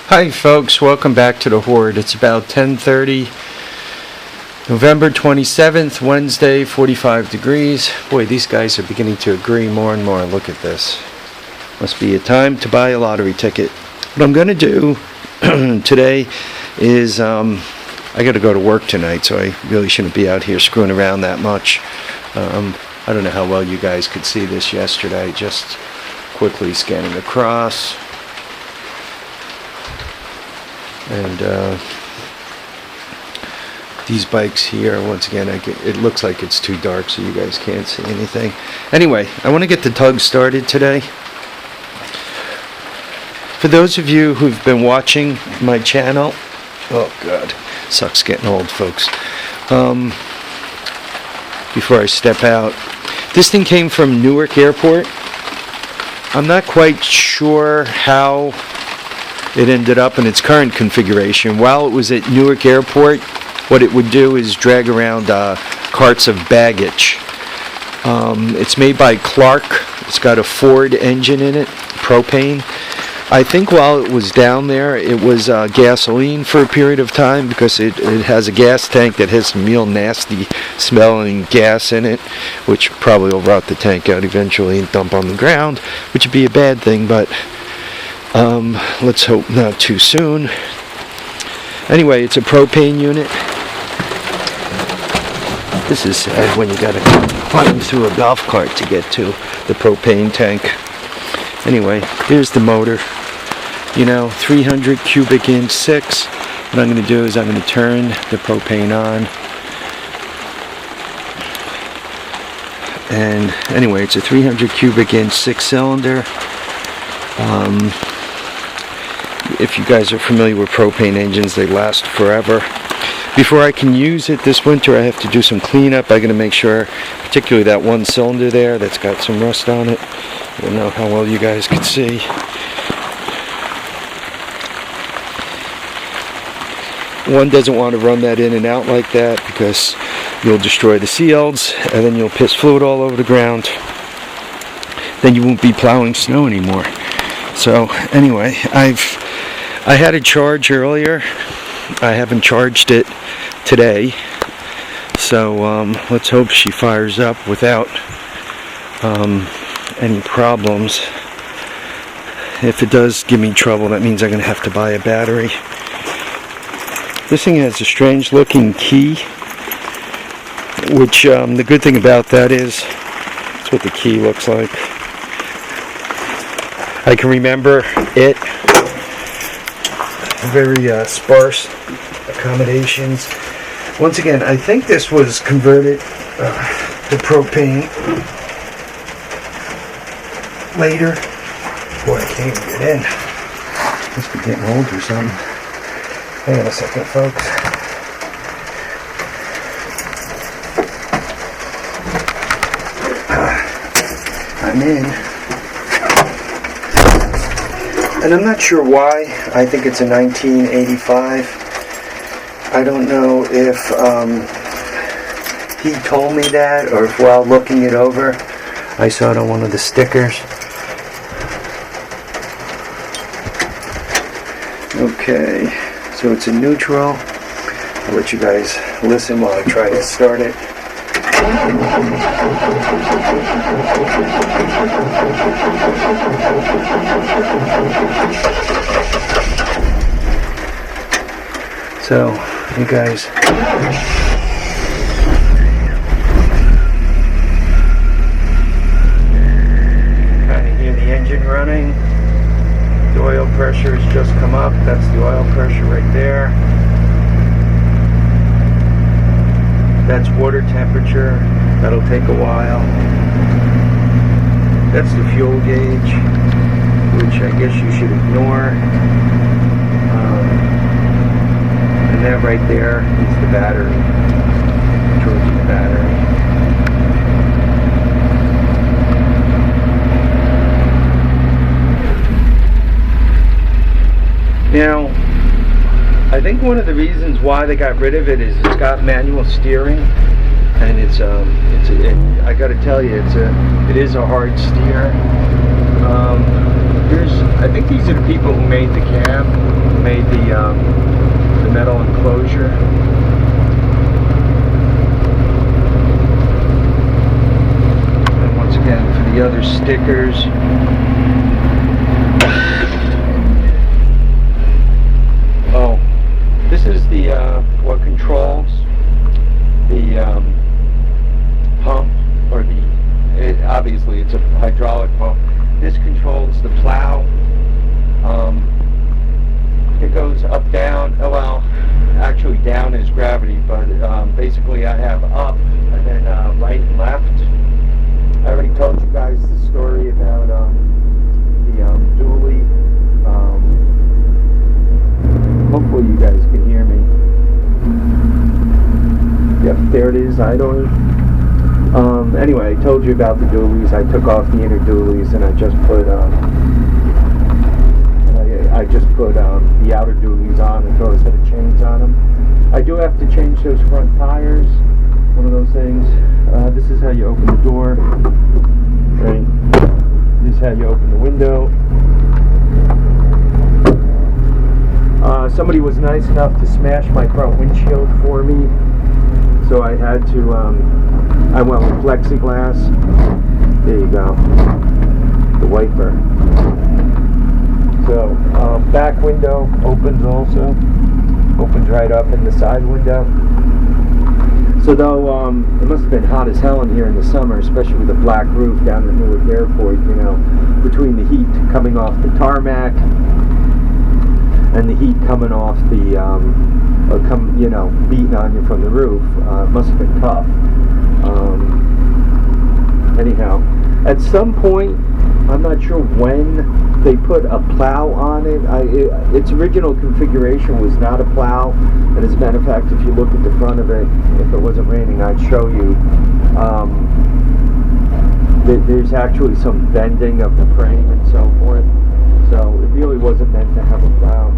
Hi folks, welcome back to the Horde. It's about 10:30, November 27th, Wednesday, 45 degrees. Boy, these guys are beginning to agree more and more. Look at this. Must be a time to buy a lottery ticket. What I'm going to do today is, I got to go to work tonight, so I really shouldn't be out here screwing around that much. I don't know how well you guys could see this yesterday, just quickly scanning across. And these bikes here, once again, it looks like it's too dark so you guys can't see anything. Anyway, I want to get the tug started today. For those of you who've been watching my channel, oh god, sucks getting old, folks. Before I step out, this thing came from Newark Airport. I'm not quite sure how it ended up in its current configuration. While it was at Newark Airport, what it would do is drag around carts of baggage. It's made by Clark. It's got a Ford engine in it, propane. I think while it was down there, it was gasoline for a period of time because it has a gas tank that has some real nasty smelling gas in it, which probably will rot the tank out eventually and dump on the ground, which would be a bad thing, but let's hope not too soon. Anyway, it's a propane unit. This is sad when you gotta climb through a golf cart to get to the propane tank. Anyway, here's the motor. 300 cubic inch 6. What I'm going to do is I'm going to turn the propane on. And anyway, it's a 300 cubic inch 6-cylinder. If you guys are familiar with propane engines, they last forever. Before I can use it this winter, I have to do some cleanup. I'm going to make sure, particularly that one cylinder there that's got some rust on it. I don't know how well you guys can see. One doesn't want to run that in and out like that because you'll destroy the seals and then you'll piss fluid all over the ground. Then you won't be plowing snow anymore. So anyway, I had a charge earlier. I haven't charged it today. So let's hope she fires up without any problems. If it does give me trouble, that means I'm going to have to buy a battery. This thing has a strange looking key, which the good thing about that is that's what the key looks like. I can remember it. Very sparse accommodations. Once again, I think this was converted to propane later. Boy, I can't even get in. Must be getting old or something. Hang on a second, folks. I'm in. And I'm not sure why. I think it's a 1985. I don't know if he told me that or if while looking it over I saw it on one of the stickers. Okay, so it's a neutral. I'll let you guys listen while I try to start it. So, you guys kind of hear the engine running. The oil pressure has just come up. That's the oil pressure right there. That's water temperature. That'll take a while. That's the fuel gauge, which I guess you should ignore. And that right there is the battery. Charging the battery. Now, I think one of the reasons why they got rid of it is it's got manual steering, and I got to tell you, it is a hard steer. Here's I think these are the people who made the cab, who made the metal enclosure. And once again, for the other stickers. Oh, this is the what controls the pump, or obviously it's a hydraulic pump. This controls the plow. It goes up, down. Oh, well, actually down is gravity, but basically I have up and then right and left. I already told you guys the story about the dually. Hopefully you guys can hear me. Yep, there it is, idling. Anyway, I told you about the dualies. I took off the inner dualies and I just put the outer dualies on and throw a set of chains on them. I do have to change those front tires. One of those things. This is how you open the door. Right. This is how you open the window. Somebody was nice enough to smash my front windshield for me, so I had to. I went with plexiglass. There you go. The wiper. So, back window opens also. Opens right up in the side window. So though, it must have been hot as hell in here in the summer, especially with the black roof down at Newark Airport, you know, between the heat coming off the tarmac and the heat coming off the, beating on you from the roof. It must have been tough. Anyhow, at some point, I'm not sure when, they put a plow on it. Its original configuration was not a plow, and as a matter of fact, if you look at the front of it, if it wasn't raining, I'd show you. There's actually some bending of the frame and so forth, so it really wasn't meant to have a plow.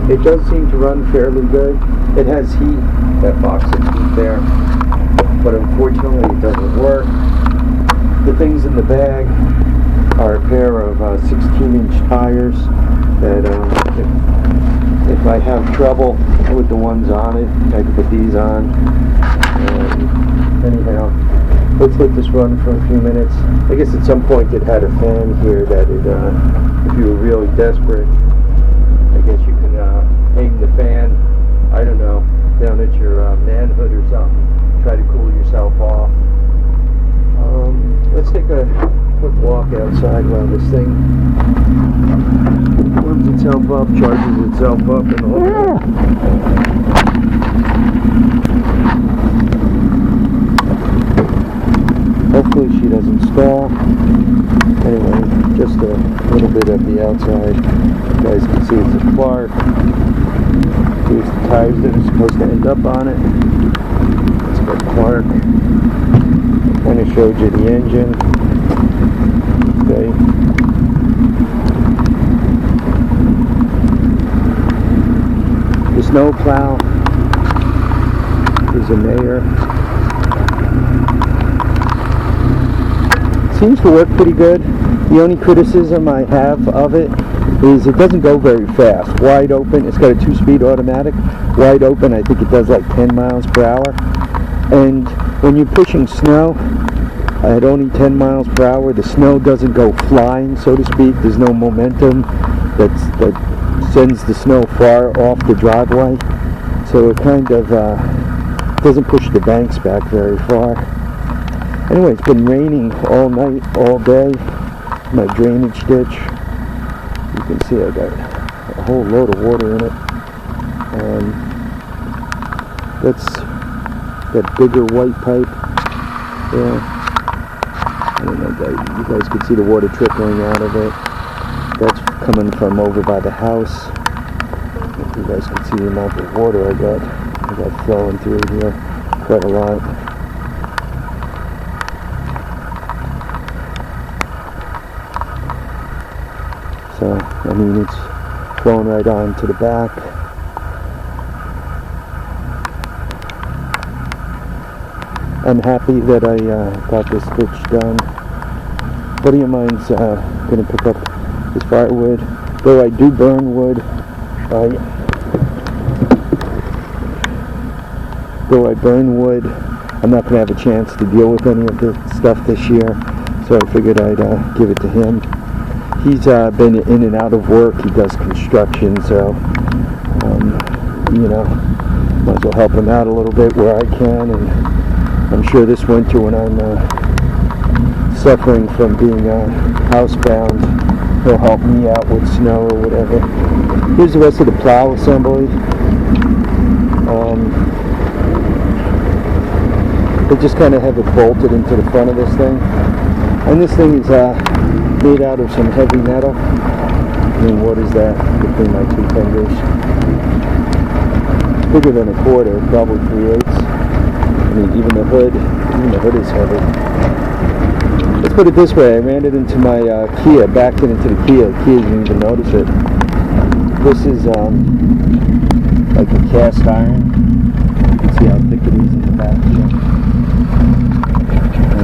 It does seem to run fairly good. It has heat, that box of heat there, but unfortunately it doesn't work. The things in the bag are a pair of 16-inch tires that if I have trouble with the ones on it, I can put these on. Anyhow, let's let this run for a few minutes. I guess at some point it had a fan here that if you were really desperate, I guess you can hang the fan, I don't know, down at your manhood or something. Try to cool yourself off. Let's take a quick walk outside while this thing warms itself up, charges itself up, and all that. Hopefully she doesn't stall. Anyway, just a little bit of the outside. You guys can see it's a Clark. Here's the tires that are supposed to end up on it. It's got Clark. Kind of showed you the engine. Okay. The snow plow is a Meyers. Seems to work pretty good. The only criticism I have of it is it doesn't go very fast. Wide open, it's got a 2-speed automatic. Wide open, I think it does like 10 miles per hour. And when you're pushing snow at only 10 miles per hour, the snow doesn't go flying, so to speak. There's no momentum that sends the snow far off the driveway. So it kind of doesn't push the banks back very far. Anyway, it's been raining all night, all day. My drainage ditch. You can see I got a whole load of water in it. That's that bigger white pipe. Yeah. I don't know, you guys can see the water trickling out of it. That's coming from over by the house. You guys can see the amount of water I got flowing through here. Quite a lot. So, I mean, it's flowing right on to the back. I'm happy that I got this stitch done. A buddy of mine's going to pick up his firewood. Though I do burn wood, I'm not going to have a chance to deal with any of the stuff this year, so I figured I'd give it to him. He's been in and out of work. He does construction, so you know, might as well help him out a little bit where I can. And I'm sure this winter, when I'm suffering from being housebound, he'll help me out with snow or whatever. Here's the rest of the plow assembly. They just kind of have it bolted into the front of this thing, and this thing is made out of some heavy metal. I mean, what is that between my two fingers? Bigger than a quarter, probably 3/8. I mean, even the hood is heavy. Let's put it this way: I ran it into my Kia, backed it into the Kia. The Kia didn't even notice it. This is like a cast iron. You can see how thick it is in the back here.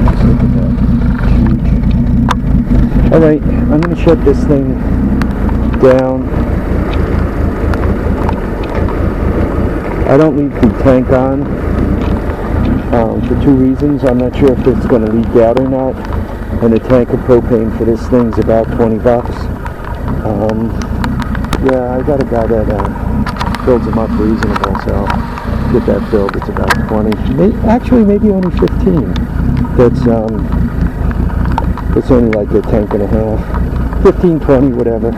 Just look at that. Huge. All right, I'm going to shut this thing down. I don't leave the tank on for two reasons. I'm not sure if it's going to leak out or not, and a tank of propane for this thing's about $20. Yeah, I got a guy that fills them up reasonable, so I'll get that filled. It's about 20. Actually, maybe only 15. It's only like a tank and a half. 15, 20, whatever.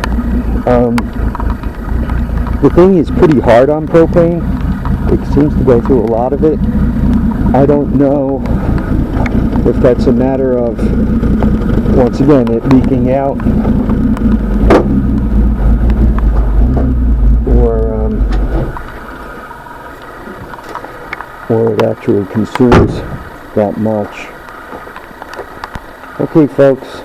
The thing is pretty hard on propane. It seems to go through a lot of it. I don't know if that's a matter of, once again, it leaking out, or it actually consumes that much. Okay, folks,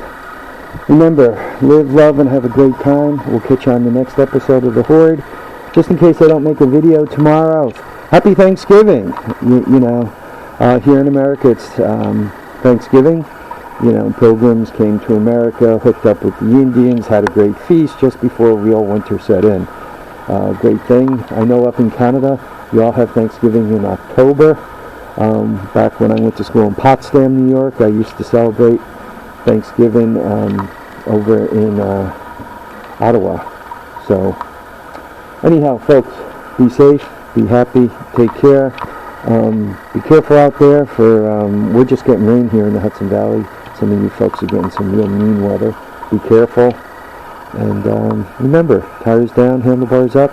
remember, live, love, and have a great time. We'll catch you on the next episode of The Horde. Just in case I don't make a video tomorrow, happy Thanksgiving. You know, here in America it's Thanksgiving. You know, pilgrims came to America, hooked up with the Indians, had a great feast just before real winter set in. Great thing. I know up in Canada, we all have Thanksgiving in October. Back when I went to school in Potsdam, New York, I used to celebrate Thanksgiving over in Ottawa. So, anyhow, folks, be safe, be happy, take care. Be careful out there, for we're just getting rain here in the Hudson Valley. Some of you folks are getting some real mean weather. Be careful, and remember, tires down, handlebars up,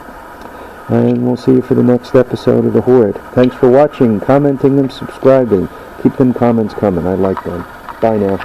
and we'll see you for the next episode of The Horde. Thanks for watching, commenting, and subscribing. Keep them comments coming. I like them. Bye now.